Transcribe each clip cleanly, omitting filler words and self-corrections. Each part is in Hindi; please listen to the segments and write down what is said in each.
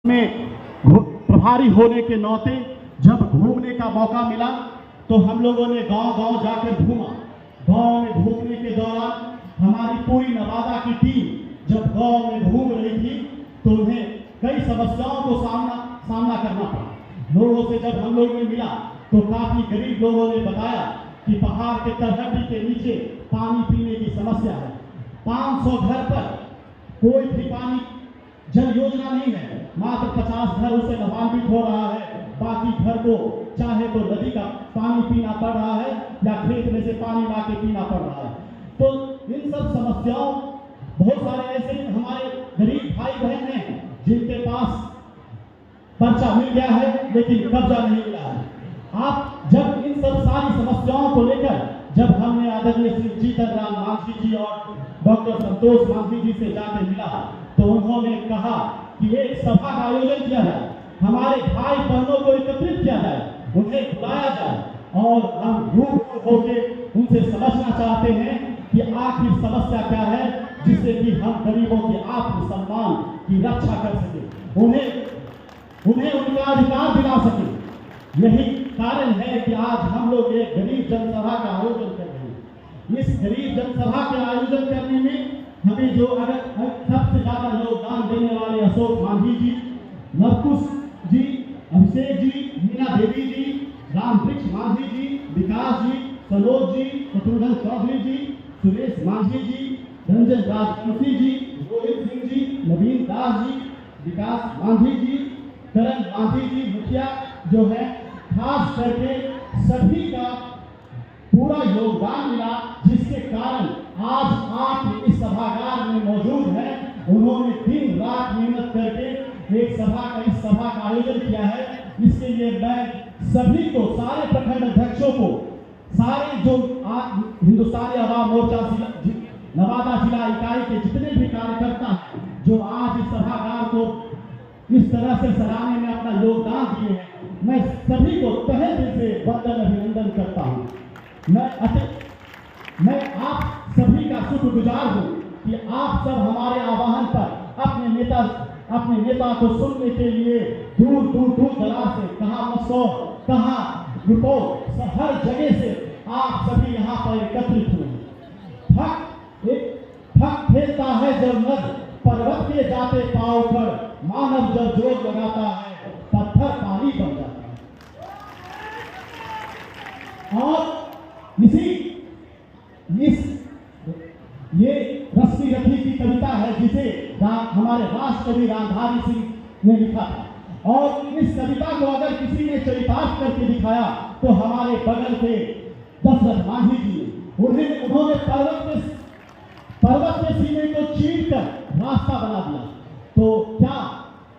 में प्रभारी होने के नाते जब घूमने का मौका मिला तो हम लोगों ने गांव-गांव जाकर घूमा। गांव में घूमने के दौरान हमारी पूरी नवादा की टीम जब गांव में घूम रही थी तो उन्हें कई समस्याओं को सामना करना पड़ा। लोगों से जब हम लोगों ने मिला तो काफी गरीब लोगों ने बताया कि पहाड़ के तलहटी के नीचे पानी पीने की समस्या है। 500 घर पर कोई भी पानी जल योजना नहीं है, मात्र 50 घर उसे लाभान्वित हो रहा है। बाकी घर को चाहे तो नदी का पानी पीना पड़ रहा है या खेत में से पानी ला के पीना पड़ रहा है। तो इन सब समस्याओं, बहुत सारे ऐसे हमारे गरीब भाई बहन हैं जिनके पास पर्चा मिल गया है लेकिन कब्जा नहीं मिला है। आप जब इन सब सारी समस्याओं को लेकर जब हमने आदरणीय श्री जीतन राम मांझी जी और डॉक्टर संतोष मांझी जी से जाकर मिला तो उन्होंने कहा कि एक सभा का आयोजन किया जाए, हमारे भाई बहनों को एकत्रित किया जाए, उन्हें बुलाया जाए और हम रूबरू होकर उनसे समझना चाहते हैं कि आखिर समस्या क्या है, जिससे कि हम गरीबों के आत्मसम्मान की रक्षा कर सके, उन्हें उनका अधिकार दिला सके। यही कारण है कि आज हम लोग एक गरीब जनसभा का आयोजन कर रहे हैं। इस गरीब जनसभा के आयोजन करने में हमें जो अगर सबसे ज्यादा योगदान देने वाले अशोक मांझी जी, नरकुश जी, अभिषेक जी, मीना देवी जी, रामवृक्ष मांझी जी, विकास जी, सनोज जी, शत्रुघ्न चौधरी जी, सुरेश मांझी जी, रंजन राजवंशी जी, रोहित सिंह जी, नवीन दास जी, विकास मांझी जी, करण मांझी जी मुखिया जो है, खास करके सभी का पूरा योगदान मिला, जिसके कारण आज आप इस सभागार में मौजूद हैं। उन्होंने दिन रात मेहनत करके इस सभा का आयोजन किया है। इसके लिए मैं सभी को, सारे प्रखंड अध्यक्षों को, सारे जो हिंदुस्तानी आवाम मोर्चा नवादा जिला इकाई के जितने भी कार्यकर्ता हैं जो आज इस सभागार को इस तरह से सराहने में अपना योगदान दिए हैं, मैं सभी को तहे दिल से वंदन अभिनंदन करता हूँ। मैं आप सभी का शुक्रगुजार हूँ कि आप सब हमारे आह्वान पर अपने नेता को सुनने के लिए दूर दराज से, कहाँ मसौर, कहाँ रुपो, हर जगह से आप सभी यहाँ पर एकत्रित हुए। फक खेलता है जब नद, पर्वत के जाते पांव पर, मानव जब जोर लगाता है पत्थर पानी बन जाता है। और ये रश्मि रथी की कविता है जिसे हमारे राष्ट्रकवि रामधारी सिंह ने लिखा था। और इस कविता को अगर किसी ने चरितार्थ करके दिखाया तो हमारे बगल के दशरथ मांझी जी, उन्होंने पर्वत के सीने को चीर कर रास्ता बना दिया। तो क्या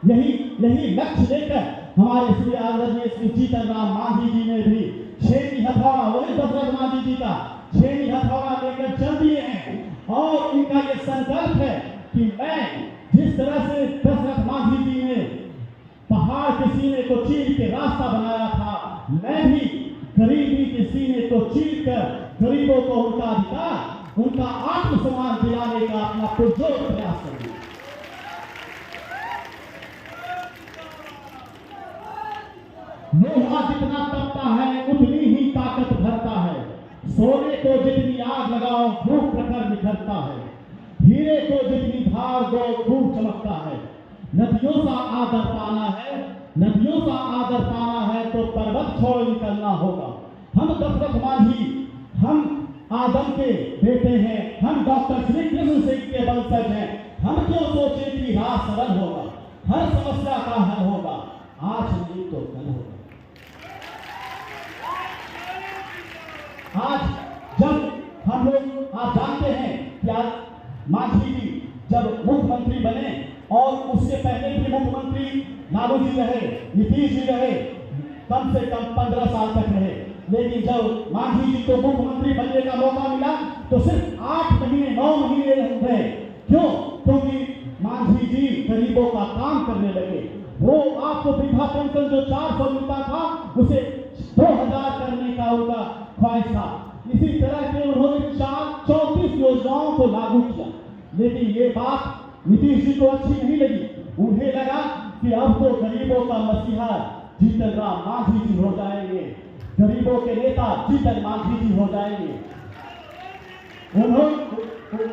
यही लक्ष्य लेकर हमारे श्री आदरणीय श्री जीतन राम मांझी जी ने भी छेनी हथौड़ा, वही दशरथ मांझी जी का छेनी हथौड़ा लेकर चल दिए हैं। और इनका ये संकल्प है कि मैं जिस तरह से दशरथ मांझी जी ने पहाड़ के सीने को चीर के रास्ता बनाया था, मैं भी गरीबी के सीने को चीर कर गरीबों को उनका अधिकार, उनका आत्मसम्मान दिलाने का अपना पुरजोर प्रयास करूंगा। लोहा जितना तपता है उतनी ही ताकत भरता है, सोने को जितनी आग लगाओ खूब प्रखर निखरता है, हीरे को जितनी धार दो खूब चमकता है। नदियों सा आदर पाना है तो पर्वत छोड़ निकलना होगा। हम दशरथ मांझी, हम आदम के बेटे हैं, हम डॉक्टर श्री कृष्ण सिंह के वंशज हैं। हम क्यों सोचे कि राह सरल होगा, हर समस्या का हल होगा, आज नहीं तो कल होगा। आज जब हम लोग आप जानते हैं कि आज मांझी जी जब मुख्यमंत्री बने और उससे पहले भी मुख्यमंत्री लालू जी रहे, नीतीश जी रहे, कम से कम 15 साल तक रहे। लेकिन जब मांझी जी को मुख्यमंत्री बनने का मौका मिला तो सिर्फ 8 महीने 9 महीने रहे। क्यों? क्योंकि मांझी जी गरीबों का काम करने लगे। वो आपको वृद्धा पेंशन जो 400 मिलता था उसे 2000 करने का उनका ख्वाहिश था। इसी तरह के उन्होंने 34 योजनाओं को लागू किया। लेकिन ये बात नीतीश जी को अच्छी नहीं लगी। उन्हें लगा कि अब तो गरीबों का मसीहा जीतन राम मांझी जी हो जाएंगे, गरीबों के नेता जीतन मांझी जी हो जाएंगे। उन्होंने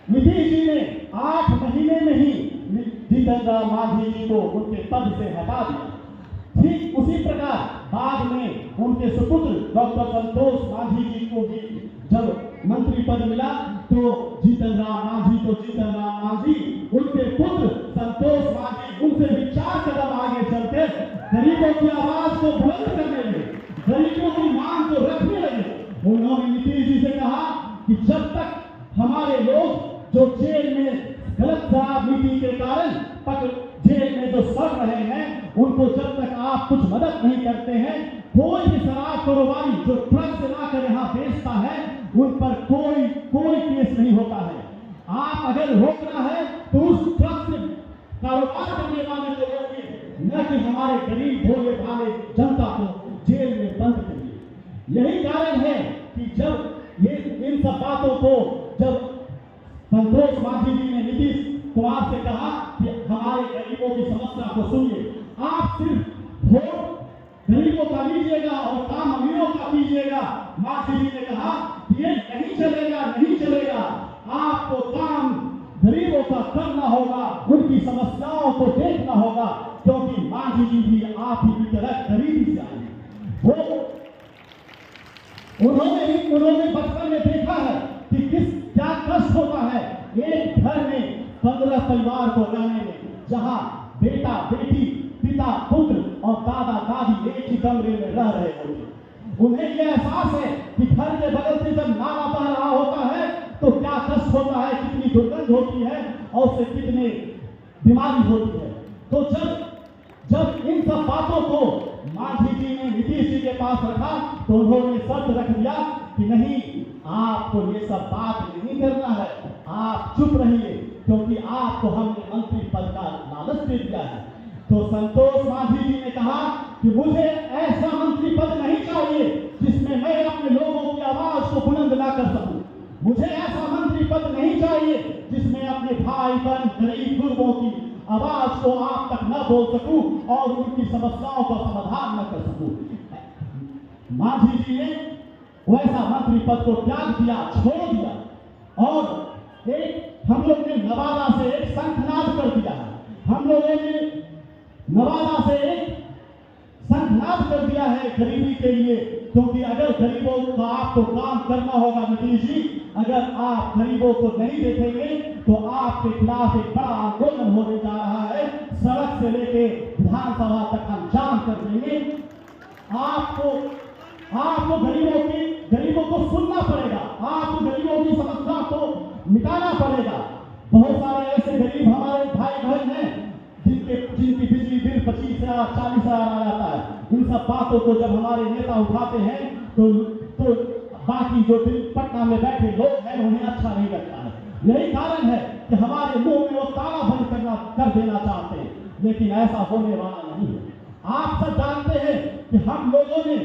नीतीश जी ने 8 महीने में ही जीतन राम मांझी जी को उनके पद से हटा दिया। ठीक उसी प्रकार बाद में उनके सुपुत्र डॉक्टर संतोष मांझी जी को भी जब मंत्री पद मिला तो जीतन राम मांझी उनके पुत्र संतोष मांझी उनसे भी 4 कदम आगे चलते गरीबों की आवाज को बुलंद करने लगे, गरीबों की मांग को रखने लगे। उन्होंने नीतीश जी से कहा कि जब तक हमारे लोग जो जेल में गलत शराब नीति के कारण जेल में जो सड़ रहे हैं, उनको जब तक आप कुछ मदद नहीं करते हैं, कोई भी शराब कारोबारी जो ट्रक से लाकर यहाँ बेचता है, उन पर कोई केस नहीं होता है। आप अगर रोकना है तो उस ट्रक से कारोबार करने वाले लोगों की, न कि हमारे गरीब भोले भाले जनता को जेल में बंद करिए। यही कारण है कि जब ये इन सब बातों को जब संतोष मांझी जी ने नीतीश कुमार से कहा कि हमारे गरीबों की समस्या को सुनिए, आप सिर्फ वोट गरीबों का लीजिएगा और काम अमीरों का कीजिएगा। मांझी जी ने कहा ये नहीं चलेगा, आपको काम गरीबों का करना होगा, उनकी समस्याओं को देखना होगा, क्योंकि मांझी जी भी आप ही की तरह गरीबी से आए। उन्होंने बचपन में देखा है कि क्या कष्ट होता है एक घर में 15 परिवार को रहने में, जहां बेटा बेटी पिता पुत्र और दादा दादी एक ही कमरे में रह रहे होते। उन्हें यह एहसास है कि घर के बगल से जब नाला बह रहा होता है तो क्या कष्ट होता है, कितनी दुर्गंध होती है और उससे कितनी बीमारी होती है। तो जब इन सब बातों को मांझी जी ने नीतीश जी के पास रखा तो उन्होंने शर्त रख दिया कि नहीं, आपको ये सब बात नहीं करना है, आप चुप रहिए, क्योंकि आपको हमने मंत्री पद का लालच दे दिया है। तो संतोष मांझी जी ने कहा कि मुझे ऐसा मंत्री पद नहीं चाहिए जिसमें मैं अपने लोगों की आवाज को बुलंद ना कर सकूं। मुझे ऐसा मंत्री पद नहीं चाहिए जिसमें अपने भाई बहन गरीब गुरबों की आवाज को आप तक न बोल सकूं और उनकी समस्याओं का समाधान न कर सकूं। मांझी जी ने वैसा मंत्री पद को त्याग दिया, छोड़ दिया और हम लोग ने नवादा से एक शंखनाद कर दिया है। हम लोगों ने नवादा से एक शंखनाद कर दिया है गरीबी के लिए, क्योंकि अगर गरीबों का आपको काम करना होगा नीतीश जी, अगर आप गरीबों को नहीं देखेंगे तो आपके खिलाफ एक बड़ा आंदोलन होने जा रहा है। सड़क से लेके विधानसभा तक हम जाम कर देंगे। आपको गरीबों को सुनना पड़ेगा, आपको गरीबों की समस्या को मिटाना पड़ेगा। बहुत सारे ऐसे गरीब हमारे भाई बहन हैं जिनकी बिजली बिल 25,000-40,000 आ जाता है। इन सब बातों को जब हमारे नेता उठाते हैं तो बाकी जो पटना में बैठे लोग हैं उन्हें अच्छा नहीं लगता है। यही कारण है कि हमारे मुंह में वो ताला बंद कर देना चाहते हैं, लेकिन ऐसा होने वाला नहीं है। आप सब जानते हैं कि हम लोगों ने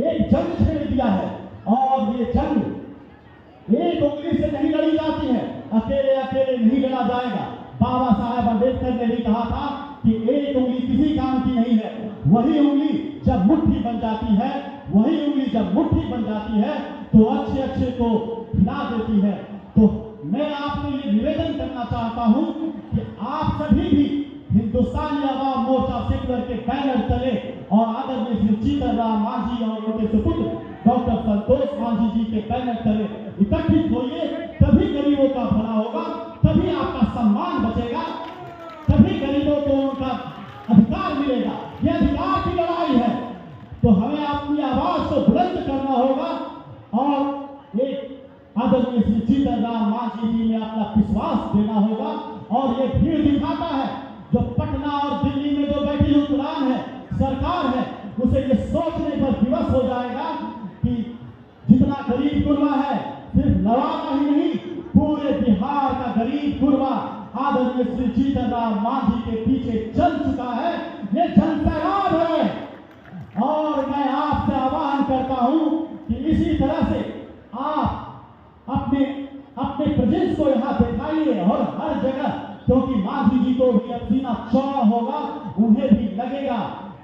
एक जंग छेड़ दिया है और ये जंग एक उंगली से नहीं लड़ी जाती है, अकेले नहीं लड़ा जाएगा। बाबा साहेब अम्बेडकर ने भी कहा था कि एक उंगली किसी काम की नहीं है, वही उंगली जब मुट्ठी बन जाती है, वही उंगली जब मुट्ठी बन जाती है तो अच्छे को हिला देती है। तो मैं आपसे ये निवेदन करना चाहता हूं कि आप सभी भी हिंदुस्तानी आवाम मोर्चा सेक्युलर के बैनर तले और आदरणीय श्री जीतन राम मांझी और उनके सुपुत्र डॉक्टर संतोष मांझी जी के बैनर तले इकट्ठित होइए, तभी गरीबों का भला होगा, तभी आपका सम्मान बचेगा, तभी गरीबों को उनका अधिकार मिलेगा। यह अधिकार की लड़ाई है, तो हमें अपनी आवाज को बुलंद करना होगा और एक आदरणीय श्री जीतन राम मांझी जी में अपना विश्वास देना होगा। और ये भीड़ दिखाता है जो पटना और दिल्ली में जो बैठी हुकुरान है, सरकार है, उसे ये सोचने पर विवश हो जाएगा कि जितना गरीब गुरबा है, सिर्फ नवादा ही नहीं, पूरे बिहार का गरीब गुरबा आदरणीय श्री जीतन राम मांझी के पीछे चल चुका है। ये जनसैलाब है और मैं आपसे आह्वान करता हूं कि इसी तरह से आप अपने प्रेजेंस को यहाँ दिखाइए और हर जगह, क्योंकि मांझी जी को भी अब सीना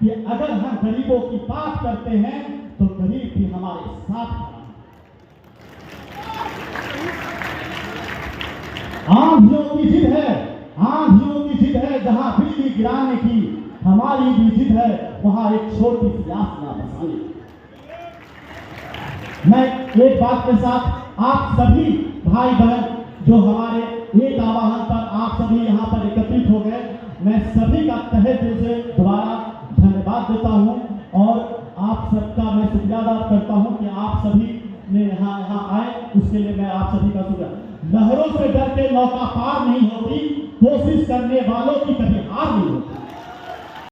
कि अगर हम गरीबों की बात करते हैं तो गरीब भी हमारे साथ खड़ा है। आंधियों की जिद है, आंधियों की जिद है, जहां बिजली गिराने की हमारी भी जिद है, वहां एक छोटी सी आसना बसाने की। मैं एक बात के साथ आप सभी भाई बहन जो हमारे एक आह्वान पर आप सभी यहाँ पर एकत्रित हो गए, मैं सभी का तहे दिल से दोबारा धन्यवाद देता हूँ और आप सबका मैं शुक्रिया अदा करता हूँ कि आप सभी ने यहाँ आए, उसके लिए मैं आप सभी का शुक्रिया। लहरों से डर के नौका पार नहीं होती, कोशिश करने वालों की कभी हार नहीं होती।